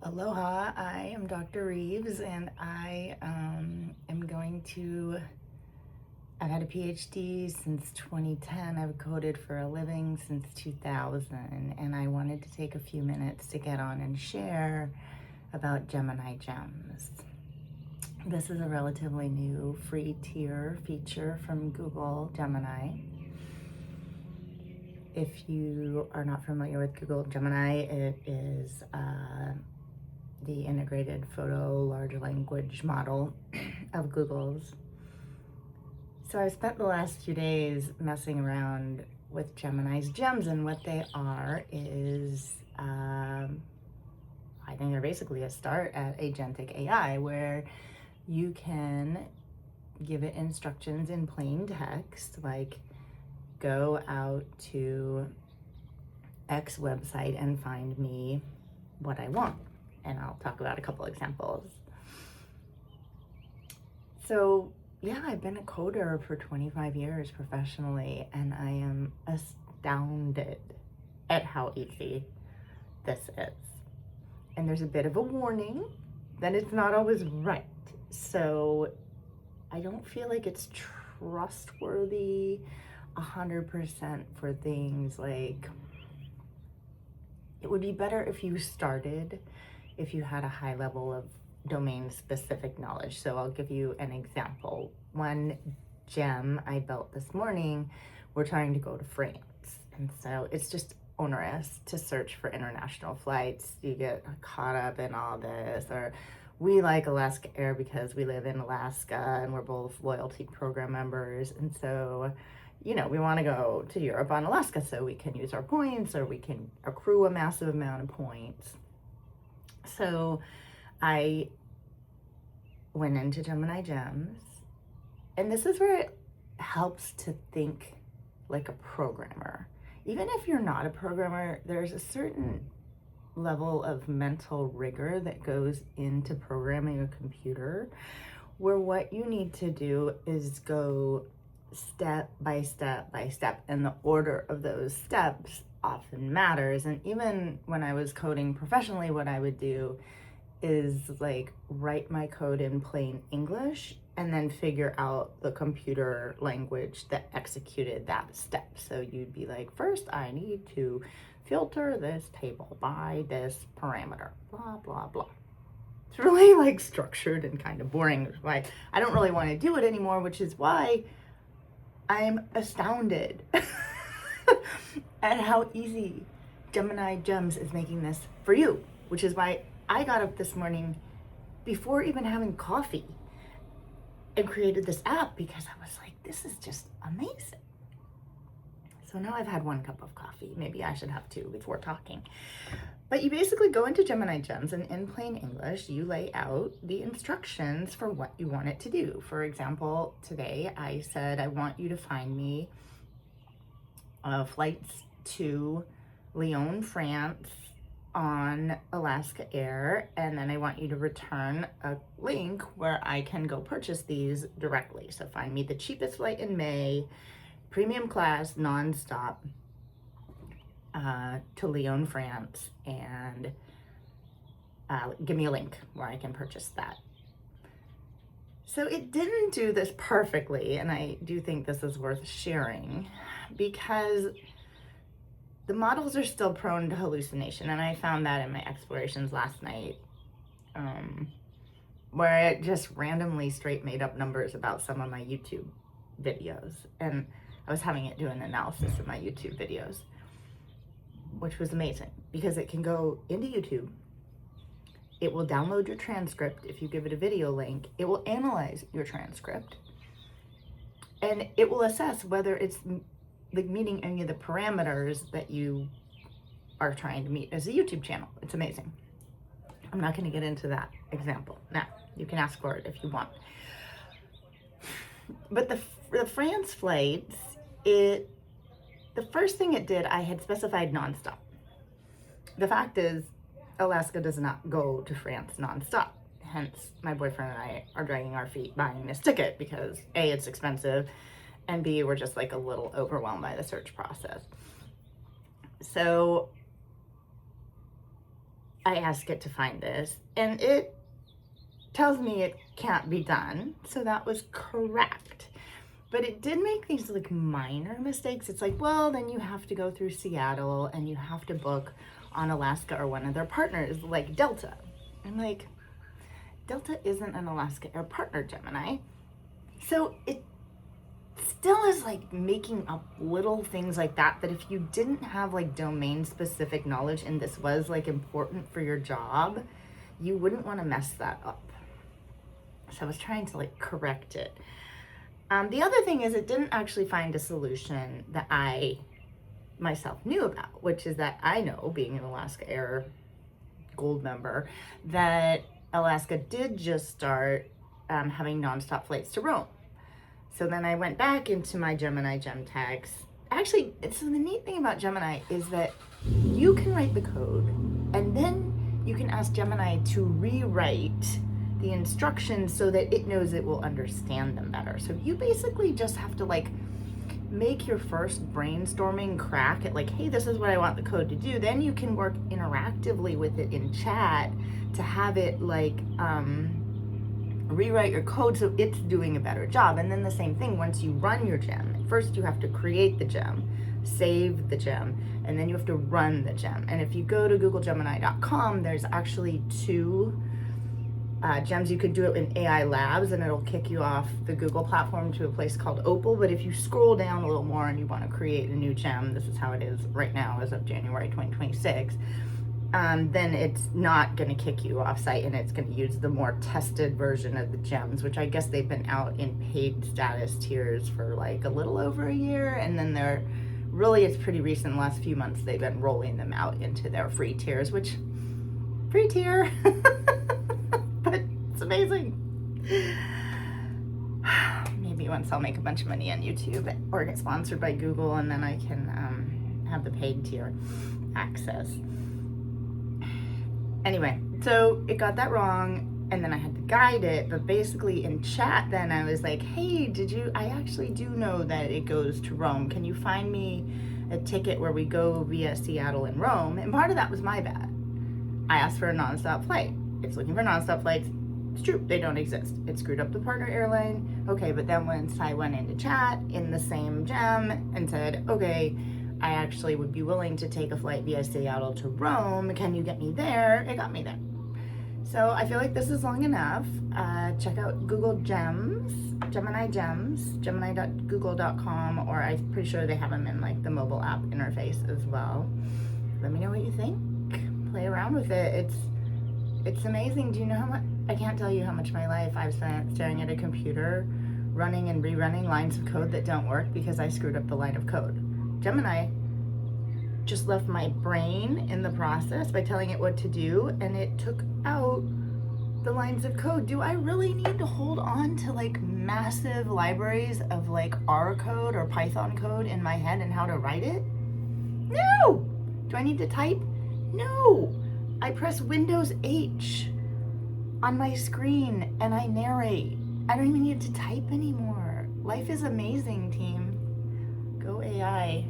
Aloha, I am Dr. Reeves and I am going to, I've had a PhD since 2010. I've coded for a living since 2000, and I wanted to take a few minutes to get on and share about Gemini Gems. This is a relatively new free tier feature from Google Gemini. If you are not familiar with Google Gemini, it is the integrated photo large language model of Google's. So I spent the last few days messing around with Gemini's gems, and what they are is, I think they're basically a start at Agentic AI, where you can give it instructions in plain text, like go out to X website and find me what I want. And I'll talk about a couple examples. So yeah, I've been a coder for 25 years professionally, and I am astounded at how easy this is. And there's a bit of a warning that it's not always right. So I don't feel like it's trustworthy 100% for things like, it would be better if you started, if you had a high level of domain specific knowledge. So I'll give you an example. One gem I built this morning, we're trying to go to France. And so it's just onerous to search for international flights. You get caught up in all this, or we like Alaska Air because we live in Alaska and we're both loyalty program members. And so, you know, we want to go to Europe on Alaska so we can use our points, or we can accrue a massive amount of points. So I went into Gemini Gems, and this is where it helps to think like a programmer. Even if you're not a programmer, there's a certain level of mental rigor that goes into programming a computer, where what you need to do is go step by step by step, and the order of those steps often matters. And even when I was coding professionally, what I would do is like write my code in plain English and then figure out the computer language that executed that step. So you'd be like, first I need to filter this table by this parameter, blah, blah, blah. It's really like structured and kind of boring, which is why I don't really want to do it anymore, which is why I'm astounded at how easy Gemini Gems is making this for you, which is why I got up this morning before even having coffee and created this app, because I was like, this is just amazing. So now I've had 1 cup of coffee. Maybe I should have 2 before talking. But you basically go into Gemini Gems, and in plain English, you lay out the instructions for what you want it to do. For example, today I said, I want you to find me flights to Lyon, France on Alaska Air, and then I want you to return a link where I can go purchase these directly. So find me the cheapest flight in May, premium class, nonstop, to Lyon, France, and give me a link where I can purchase that. So it didn't do this perfectly, and I do think this is worth sharing, because the models are still prone to hallucination, and I found that in my explorations last night, where it just randomly straight made up numbers about some of my YouTube videos, and I was having it do an analysis of my YouTube videos, which was amazing, because it can go into YouTube, it will download your transcript. If you give it a video link, it will analyze your transcript, and it will assess whether it's like meeting any of the parameters that you are trying to meet as a YouTube channel. It's amazing. I'm not going to get into that example now. You can ask for it if you want. But the France flights, the first thing it did, I had specified nonstop. The fact is, Alaska does not go to France nonstop. Hence, my boyfriend and I are dragging our feet buying this ticket, because A, it's expensive, and B, we're just like a little overwhelmed by the search process. So I ask it to find this, and it tells me it can't be done. So that was correct. But it did make these like minor mistakes. It's like, well, then you have to go through Seattle and you have to book on Alaska or one of their partners, like Delta. I'm like, Delta isn't an Alaska Air partner, Gemini. So it still is like making up little things like that if you didn't have like domain specific knowledge and this was like important for your job, you wouldn't want to mess that up. So I was trying to like correct it. The other thing is it didn't actually find a solution that I myself knew about, which is that I know, being an Alaska Air Gold member, that Alaska did just start having nonstop flights to Rome. So then I went back into my Gemini Gem tags. Actually, so the neat thing about Gemini is that you can write the code and then you can ask Gemini to rewrite the instructions so that it knows it will understand them better. So you basically just have to like make your first brainstorming crack at like, hey, this is what I want the code to do. Then you can work interactively with it in chat to have it like rewrite your code so it's doing a better job. And then the same thing, once you run your gem, first you have to create the gem, save the gem, and then you have to run the gem. And if you go to googlegemini.com, there's actually two gems. You could do it in AI Labs and it'll kick you off the Google platform to a place called Opal. But if you scroll down a little more and you want to create a new gem, this is how it is right now as of January 2026, then it's not going to kick you off site and it's going to use the more tested version of the gems, which I guess they've been out in paid status tiers for like a little over a year. And then they're really, it's pretty recent, last few months, they've been rolling them out into their free tiers, which free tier, but it's amazing. Maybe once I'll make a bunch of money on YouTube or get sponsored by Google, and then I can have the paid tier access. Anyway, so it got that wrong, and then I had to guide it, but basically in chat then I was like, hey, I actually do know that it goes to Rome. Can you find me a ticket where we go via Seattle and Rome? And part of that was my bad. I asked for a nonstop flight. It's looking for nonstop flights. It's true, they don't exist. It screwed up the partner airline. Okay, but then once I went into chat in the same gem and said, okay, I actually would be willing to take a flight via Seattle to Rome. Can you get me there? It got me there. So I feel like this is long enough. Check out Google Gems, Gemini Gems, gemini.google.com, or I'm pretty sure they have them in like the mobile app interface as well. Let me know what you think. Play around with it. It's amazing. Do you know how much? I can't tell you how much of my life I've spent staring at a computer, running and rerunning lines of code that don't work because I screwed up the line of code. Gemini just left my brain in the process by telling it what to do, and it took out the lines of code. Do I really need to hold on to like massive libraries of like R code or Python code in my head and how to write it? No! Do I need to type? No! I press Windows H on my screen and I narrate. I don't even need to type anymore. Life is amazing, team. Go AI.